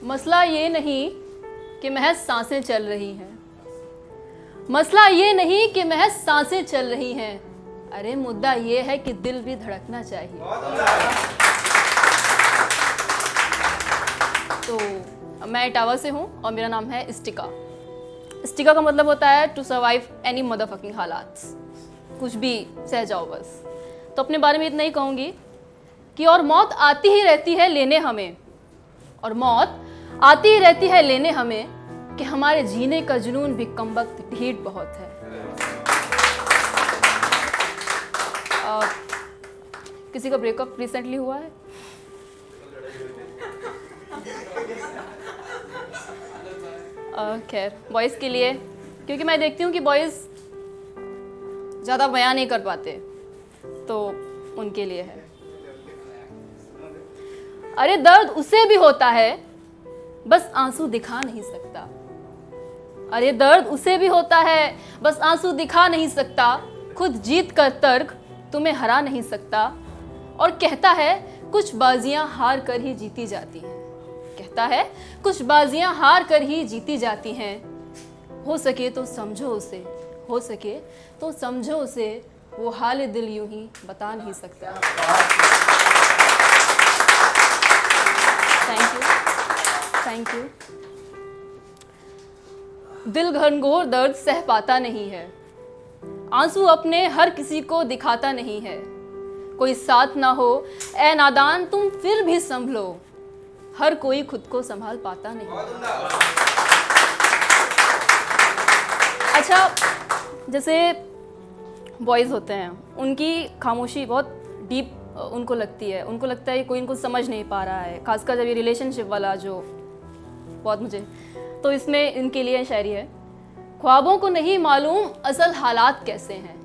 मसला ये नहीं कि महज सांसें चल रही हैं, मसला ये नहीं कि महज सांसें चल रही हैं, अरे मुद्दा ये है कि दिल भी धड़कना चाहिए। तो मैं इटावा से हूँ और मेरा नाम है इस्टिका। इस्टिका का मतलब होता है टू सर्वाइव एनी मदरफकिंग हालात, कुछ भी सह जाओ बस। तो अपने बारे में इतना ही कहूँगी कि और मौत आती ही रहती है लेने हमें, और मौत आती ही रहती है लेने हमें, कि हमारे जीने का जुनून भी कमबख्त ढीठ बहुत है। किसी का ब्रेकअप रिसेंटली हुआ है? खैर बॉयज़ के लिए, क्योंकि मैं देखती हूँ कि बॉयज़ ज़्यादा बयान नहीं कर पाते, तो उनके लिए है। अरे दर्द उसे भी होता है, बस आंसू दिखा नहीं सकता। अरे दर्द उसे भी होता है, बस आंसू दिखा नहीं सकता। खुद जीत कर तर्क तुम्हें हरा नहीं सकता। और कहता है कुछ बाजियां हार कर ही जीती जाती हैं। कहता है कुछ बाजियां हार कर ही जीती जाती हैं। हो सके तो समझो उसे, हो सके तो समझो उसे, वो हाल दिल यूं ही बता नहीं सकता। Thank you, thank you. दिल घनघोर दर्द सह पाता नहीं है, आंसू अपने हर किसी को दिखाता नहीं है। कोई साथ ना हो ए नादान तुम फिर भी संभलो, हर कोई खुद को संभाल पाता नहीं। अच्छा, जैसे बॉयज़ होते हैं, उनकी खामोशी बहुत डीप उनको लगती है। उनको लगता है कि कोई इनको समझ नहीं पा रहा है, खासकर जब ये रिलेशनशिप वाला जो बहुत मुझे, तो इसमें इनके लिए शायरी है। ख्वाबों को नहीं मालूम असल हालात कैसे हैं,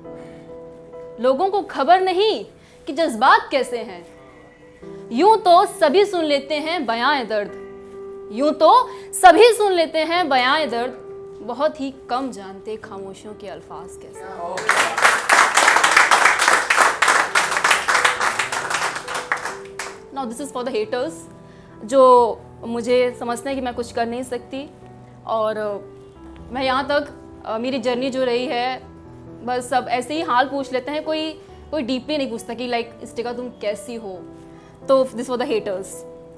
लोगों को खबर नहीं कि जज्बात कैसे हैं। यूं तो सभी सुन लेते हैं बयां दर्द, यूं तो सभी सुन लेते हैं बयां दर्द, बहुत ही कम जानते खामोशियों के अल्फाज कैसे हैं। Now this is for the haters, जो मुझे समझते हैं कि मैं कुछ कर नहीं सकती, और मैं यहाँ तक मेरी जर्नी जो रही है, बस सब ऐसे ही हाल पूछ लेते हैं, कोई डीपली नहीं पूछता कि लाइक इस्टिका तुम कैसी हो। तो दिस फॉर द हेटर्स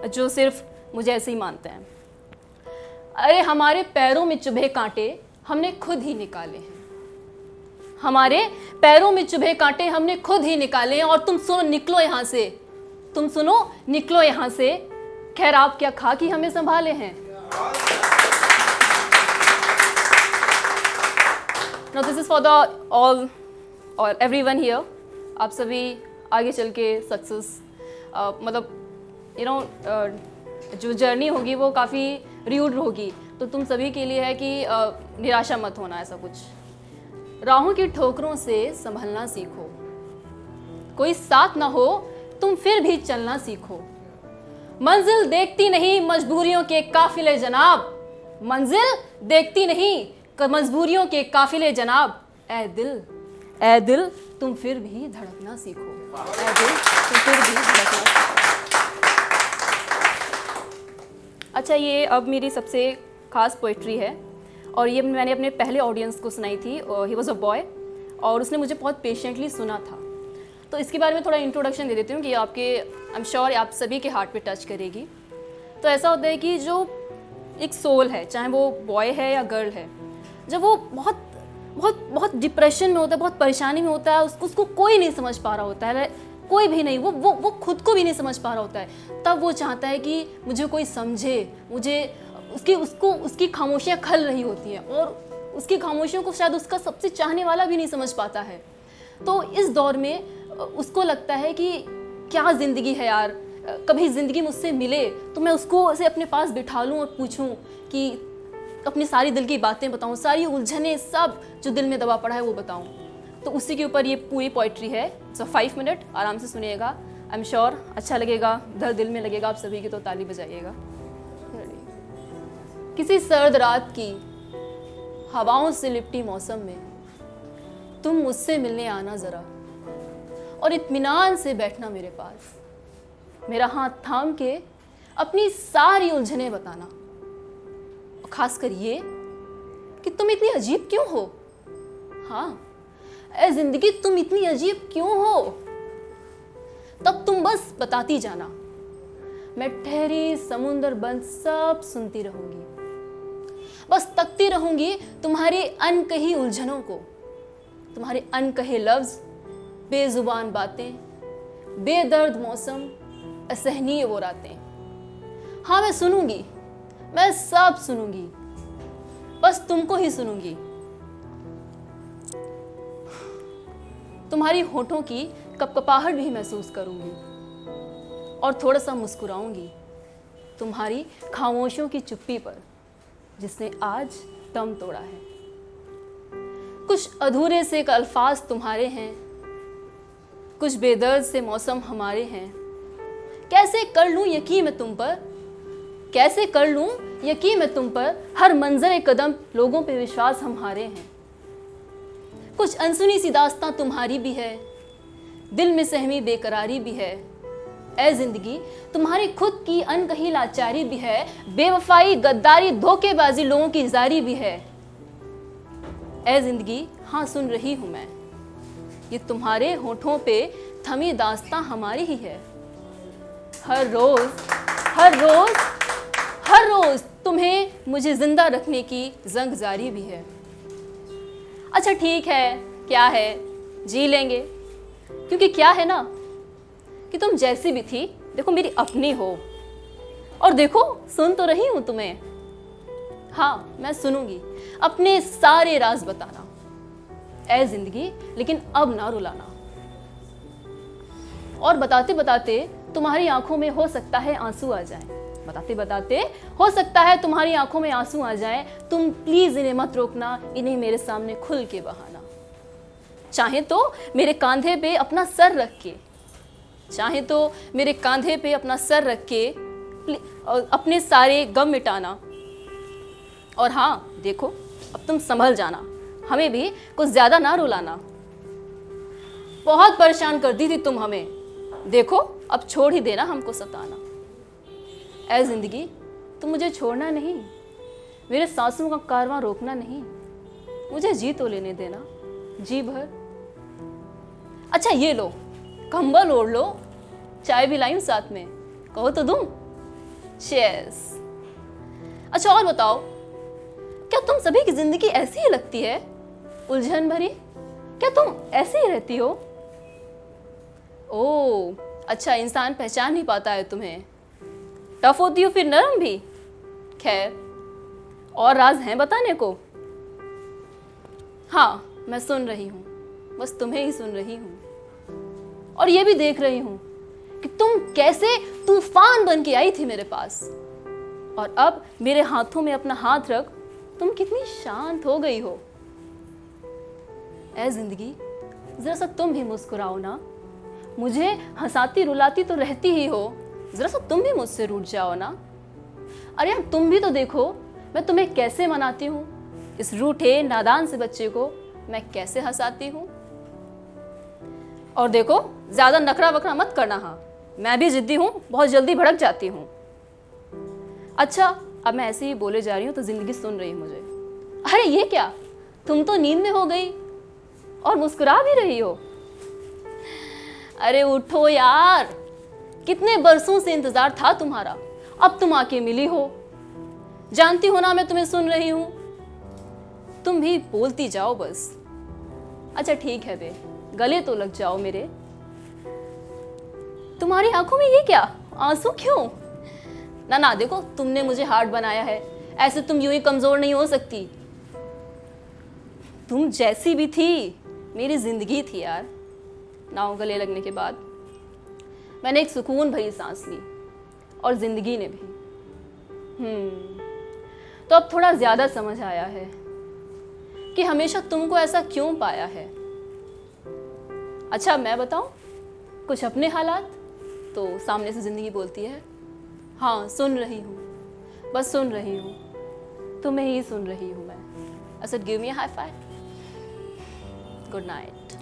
जो सिर्फ मुझे ऐसे ही मानते हैं। अरे हमारे पैरों में चुभे कांटे हमने खुद ही निकाले हैं, हमारे पैरों में चुभे कांटे हमने खुद ही निकाले हैं। और तुम सुनो निकलो यहाँ से, तुम सुनो निकलो यहाँ से, खैर आप क्या खा कि हमें संभाले हैं। Now this is for the all or everyone here. आप सभी आगे चल के सक्सेस मतलब जो जर्नी होगी वो काफ़ी र्यूड होगी, तो तुम सभी के लिए है कि निराशा मत होना। ऐसा कुछ राहों की ठोकरों से संभलना सीखो, कोई साथ ना हो तुम फिर भी चलना सीखो। मंजिल देखती नहीं मजबूरियों के काफिले जनाब, मंजिल देखती नहीं मजबूरियों के काफिले जनाब। ए दिल तुम फिर भी धड़कना सीखो, ए दिल तुम फिर भी धड़कना सीखो। अच्छा, ये अब मेरी सबसे खास पोइट्री है, और ये मैंने अपने पहले ऑडियंस को सुनाई थी। ही वॉज अ बॉय, और उसने मुझे बहुत पेशेंटली सुना था। तो इसके बारे में थोड़ा इंट्रोडक्शन दे देती हूँ कि आपके, आई एम श्योर आप सभी के हार्ट पे टच करेगी। तो ऐसा होता है कि जो एक सोल है, चाहे वो बॉय है या गर्ल है, जब वो बहुत बहुत बहुत डिप्रेशन में होता है, बहुत परेशानी में होता है, उसको कोई नहीं समझ पा रहा होता है, कोई भी नहीं, वो खुद को भी नहीं समझ पा रहा होता है, तब वो चाहता है कि मुझे कोई समझे, मुझे उसकी खामोशियाँ खल रही होती हैं, और उसकी खामोशियों को शायद उसका सबसे चाहने वाला भी नहीं समझ पाता है। तो इस दौर में उसको लगता है कि क्या ज़िंदगी है यार, कभी ज़िंदगी मुझसे मिले तो मैं उसको ऐसे अपने पास बिठा लूँ और पूछूँ कि अपनी सारी दिल की बातें बताऊँ, सारी उलझने सब जो दिल में दबा पड़ा है वो बताऊँ। तो उसी के ऊपर ये पूरी पोइट्री है। सो 5 मिनट आराम से सुनिएगा, आई एम श्योर अच्छा लगेगा, दर्द दिल में लगेगा आप सभी की, तो ताली बजाइएगा। किसी सर्द रात की हवाओं से लिपटी मौसम में तुम मुझसे मिलने आना ज़रा, और इत्मीनान से बैठना मेरे पास, मेरा हाथ थाम के अपनी सारी उलझनें बताना, और खासकर ये कि तुम इतनी अजीब क्यों हो। हाँ, ऐ जिंदगी तुम इतनी अजीब क्यों हो। तब तुम बस बताती जाना, मैं ठहरी समुंदर बन सब सुनती रहूंगी, बस तकती रहूंगी तुम्हारी अनकही उलझनों को, तुम्हारे अनकहे लफ्ज, बेजुबान बातें, बेदर्द मौसम, असहनीय वो रातें। हाँ, मैं सुनूंगी, मैं सब सुनूंगी, बस तुमको ही सुनूंगी। तुम्हारी होठों की कपकपाहट भी महसूस करूंगी और थोड़ा सा मुस्कुराऊंगी तुम्हारी खामोशियों की चुप्पी पर, जिसने आज दम तोड़ा है। कुछ अधूरे से अल्फाज तुम्हारे हैं, कुछ बेदर्द से मौसम हमारे हैं। कैसे कर लूं यकीन मैं तुम पर, कैसे कर लूं यकीन मैं तुम पर, हर मंजर कदम लोगों पे विश्वास हमारे हैं। कुछ अनसुनी सी दास्तां तुम्हारी भी है, दिल में सहमी बेकरारी भी है। ऐ जिंदगी तुम्हारी खुद की अनकही लाचारी भी है, बेवफाई, गद्दारी, धोखेबाजी, लोगों की जारी भी है। ऐ जिंदगी हाँ सुन रही हूं मैं, ये तुम्हारे होठों पे थमी दास्तां हमारी ही है। हर रोज हर रोज हर रोज तुम्हें मुझे जिंदा रखने की जंग जारी भी है। अच्छा ठीक है, क्या है, जी लेंगे, क्योंकि क्या है ना कि तुम जैसी भी थी, देखो मेरी अपनी हो, और देखो सुन तो रही हूं तुम्हें। हाँ, मैं सुनूंगी, अपने सारे राज बताना ऐ जिंदगी, लेकिन अब ना रुलाना। और बताते बताते तुम्हारी आंखों में हो सकता है आंसू आ जाएं, बताते बताते हो सकता है तुम्हारी आंखों में आंसू आ जाएं। तुम प्लीज इन्हें मत रोकना, इन्हें मेरे सामने खुल के बहाना। चाहे तो मेरे कांधे पे अपना सर रख के, चाहे तो मेरे कांधे पे अपना सर रख के अपने सारे गम मिटाना। और हाँ देखो, अब तुम संभल जाना, हमें भी कुछ ज्यादा ना रुलाना। बहुत परेशान कर दी थी तुम हमें, देखो अब छोड़ ही देना हमको सताना। ऐ जिंदगी तुम मुझे छोड़ना नहीं, मेरे सांसों का कारवां रोकना नहीं, मुझे जी तो लेने देना जी भर। अच्छा ये लो, कंबल ओढ़ लो, चाय भी लायूं साथ में, कहो तो दूं? चीयर्स। अच्छा और बताओ, क्या तुम सभी की जिंदगी ऐसी ही लगती है, उलझन भरी? क्या तुम ऐसे ही रहती हो? ओह अच्छा, इंसान पहचान नहीं पाता है तुम्हें। टफ होती हो फिर नरम भी? खैर, और राज हैं बताने को? हाँ मैं सुन रही हूँ, बस तुम्हें ही सुन रही हूँ, और ये भी देख रही हूँ कि तुम कैसे तूफान बन के आई थी मेरे पास, और अब मेरे हाथों में अपना हाथ रख तुम कितनी शांत हो गई हो। ऐ जिंदगी जरा सा तुम भी मुस्कुराओ ना, मुझे हंसाती रुलाती तो रहती ही हो, जरा सा तुम भी मुझसे रूठ जाओ ना। अरे यार तुम भी तो देखो मैं तुम्हें कैसे मनाती हूँ, इस रूठे नादान से बच्चे को मैं कैसे हंसाती हूँ। और देखो ज्यादा नखरा वखरा मत करना, हाँ मैं भी जिद्दी हूँ, बहुत जल्दी भड़क जाती हूँ। अच्छा अब मैं ऐसे ही बोले जा रही हूँ तो जिंदगी सुन रही है मुझे। अरे ये क्या, तुम तो नींद में हो गई और मुस्कुरा भी रही हो। अरे उठो यार, कितने बरसों से इंतजार था तुम्हारा, अब तुम आके मिली हो। जानती हो ना मैं तुम्हें सुन रही हूं, तुम भी बोलती जाओ बस। अच्छा ठीक है बे, गले तो लग जाओ मेरे। तुम्हारी आंखों में ये क्या, आंसू क्यों? ना ना देखो, तुमने मुझे हार्ड बनाया है, ऐसे तुम यूं ही कमजोर नहीं हो सकती। तुम जैसी भी थी मेरी जिंदगी थी यार। नाव गले लगने के बाद मैंने एक सुकून भरी सांस ली, और जिंदगी ने भी। तो अब थोड़ा ज्यादा समझ आया है कि हमेशा तुमको ऐसा क्यों पाया है। अच्छा मैं बताऊं कुछ अपने हालात, तो सामने से जिंदगी बोलती है, हाँ सुन रही हूँ, बस सुन रही हूँ, तुम्हें ही सुन रही हूँ मैं। I said give me a high five. Good night.